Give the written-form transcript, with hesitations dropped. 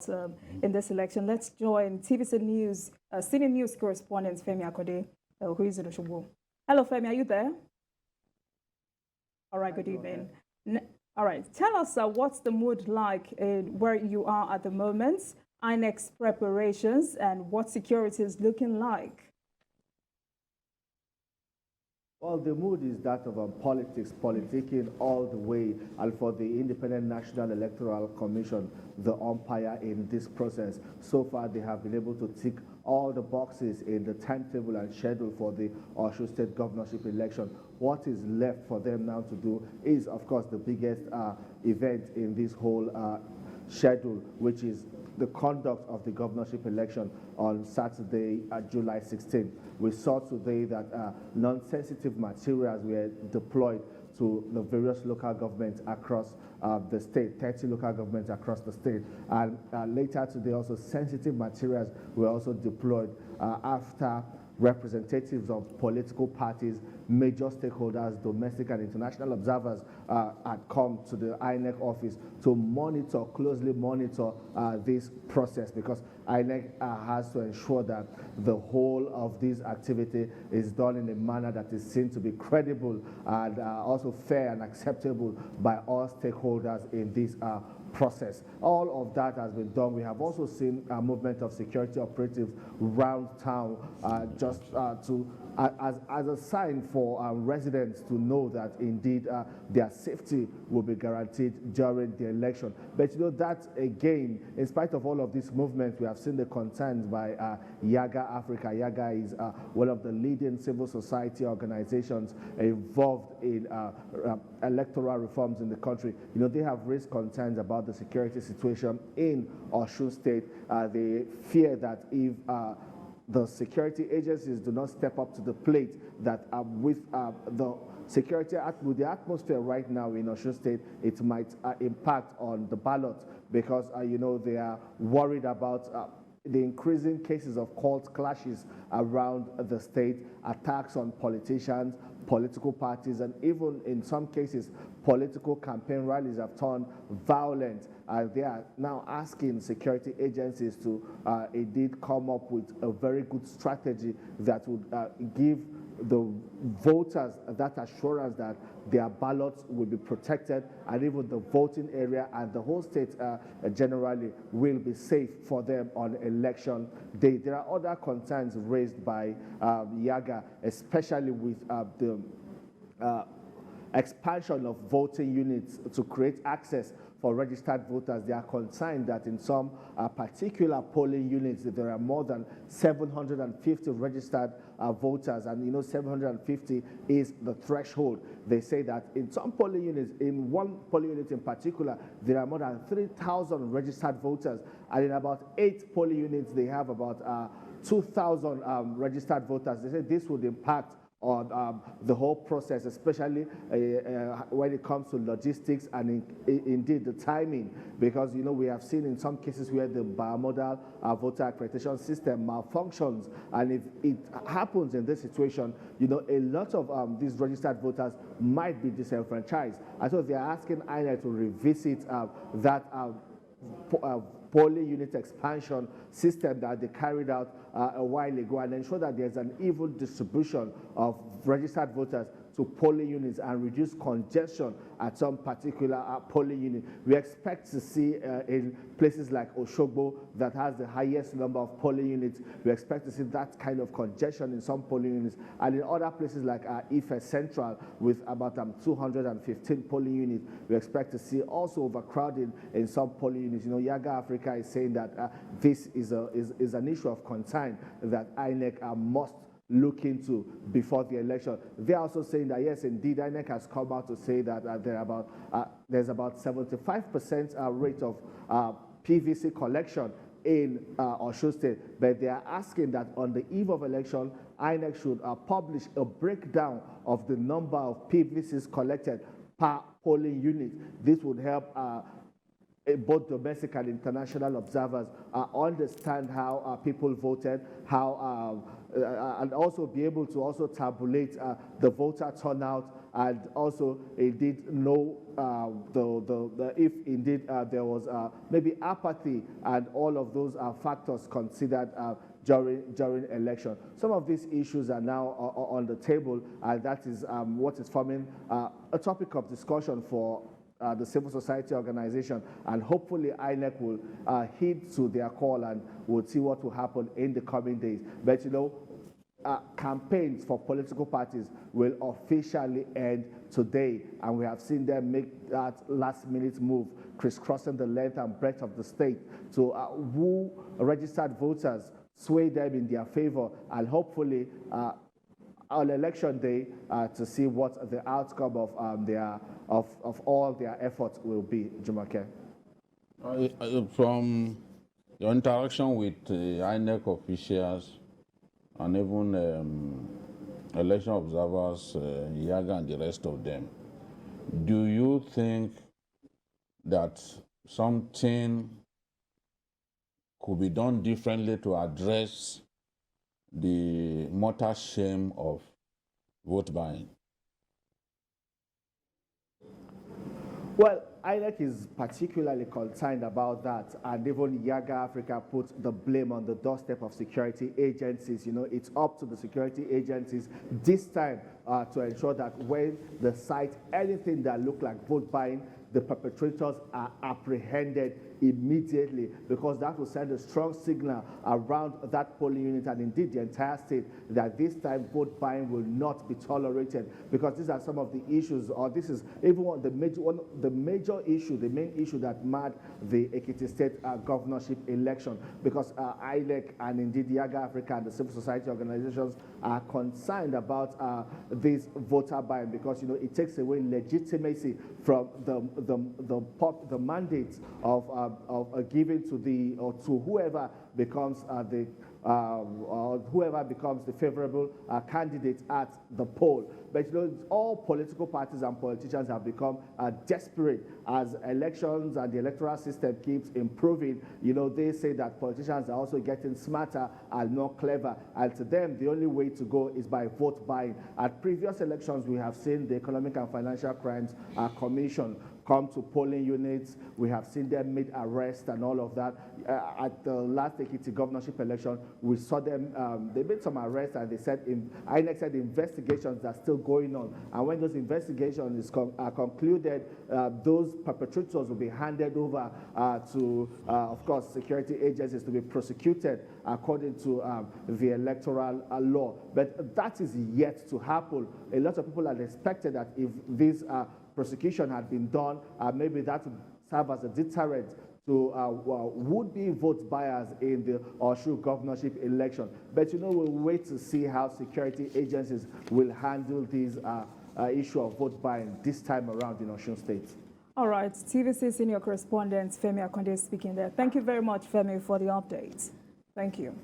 in this election. Let's join TVC News Senior News Correspondent Femi Akande, who is in Osogbo. Hello, Femi, are you there? All right, good evening. All right, tell us what's the mood like where you are at the moment, INEC's preparations, and what security is looking like. Well, the mood is that of politics, politicking all the way, and for the Independent National Electoral Commission, the umpire in this process. So far, they have been able to tick all the boxes in the timetable and schedule for the Osun State governorship election. What is left for them now to do is, of course, the biggest event in this whole schedule, which is the conduct of the governorship election on Saturday, July 16th. We saw today that non-sensitive materials were deployed to the various local governments across the state, 30 local governments across the state. And later today, also sensitive materials were also deployed after representatives of political parties, major stakeholders, domestic and international observers had come to the INEC office to monitor, closely monitor this process, because INEC has to ensure that the whole of this activity is done in a manner that is seen to be credible and also fair and acceptable by all stakeholders in this process. All of that has been done. We have also seen a movement of security operatives around town as a sign for residents to know that indeed their safety will be guaranteed during the election. But you know that again, in spite of all of this movement, we have seen the concerns by Yaga Africa. Yaga is one of the leading civil society organizations involved in electoral reforms in the country. You know, they have raised concerns about the security situation in Osun State. They fear that if the security agencies do not step up to the plate, that with the security, with the atmosphere right now in Osun State, it might impact on the ballot, because you know, they are worried about the increasing cases of cult clashes around the state, attacks on politicians, political parties, and even in some cases, political campaign rallies have turned violent. They are now asking security agencies to indeed come up with a very good strategy that would give the voters that assurance that their ballots will be protected, and even the voting area and the whole state generally will be safe for them on election day. There are other concerns raised by Yaga, especially with the expansion of voting units to create access for registered voters. They are concerned that in some particular polling units, there are more than 750 registered voters, and you know, 750 is the threshold. They say that in some polling units, in one polling unit in particular, there are more than 3,000 registered voters, and in about 8 polling units, they have about 2,000 registered voters. They say this would impact on the whole process, especially when it comes to logistics and indeed the timing, because you know, we have seen in some cases where the bimodal voter accreditation system malfunctions, and if it happens in this situation, you know, a lot of these registered voters might be disenfranchised, and so they are asking INEC to revisit that polling unit expansion system that they carried out a while ago, and ensure that there's an even distribution of registered voters to polling units and reduce congestion at some particular polling unit. We expect to see in places like Osogbo, that has the highest number of polling units, we expect to see that kind of congestion in some polling units, and in other places like Ife Central, with about 215 polling units, we expect to see also overcrowding in some polling units. You know, Yaga Africa is saying that this is an issue of concern that INEC must look into before the election. They're also saying that yes, indeed, INEC has come out to say that there's about 75% rate of PVC collection in Osun State, but they are asking that on the eve of election, INEC should publish a breakdown of the number of PVCs collected per polling unit. This would help both domestic and international observers understand how people voted, how and also be able to also tabulate the voter turnout, and also indeed know if indeed there was maybe apathy and all of those factors considered during election. Some of these issues are now on the table, and that is what is forming a topic of discussion for the civil society organization, and hopefully INEC will heed to their call and we'll see what will happen in the coming days. But you know, campaigns for political parties will officially end today, and we have seen them make that last-minute move, crisscrossing the length and breadth of the state to woo registered voters, sway them in their favor, and hopefully on election day to see what the outcome of all their efforts will be. Jumake. From your interaction with INEC officials and even election observers, Yaga and the rest of them, do you think that something could be done differently to address the mortal shame of vote buying? Well, INEC is particularly concerned about that, and even Yaga Africa put the blame on the doorstep of security agencies. You know, it's up to the security agencies this time to ensure that when they cite anything that look like vote buying, the perpetrators are apprehended immediately, because that will send a strong signal around that polling unit and indeed the entire state that this time vote buying will not be tolerated, because these are some of the issues, or this is even the major issue, the main issue that marred the Ekiti State governorship election, because INEC and indeed Yaga Africa and the civil society organizations are concerned about this voter buying, because you know it takes away legitimacy from the mandate of giving to the or to whoever becomes whoever becomes the favorable candidate at the poll. But you know, all political parties and politicians have become desperate as elections and the electoral system keeps improving. You know, they say that politicians are also getting smarter and more clever, and to them, the only way to go is by vote buying. At previous elections, we have seen the Economic and Financial Crimes Commission come to polling units. We have seen them make arrests and all of that. At the last Ekiti governorship election, we saw them, they made some arrests, and they said, INEC said investigations are still going on. And when those investigations are concluded, those perpetrators will be handed over to, of course, security agencies to be prosecuted according to the electoral law. But that is yet to happen. A lot of people had expected that if this prosecution had been done, maybe that would serve as a deterrent to would-be vote buyers in the Oshu governorship election. But you know, we'll wait to see how security agencies will handle this issue of vote buying this time around in Osun State. All right, TVC Senior Correspondent Femi Akande speaking there. Thank you very much, Femi, for the update. Thank you.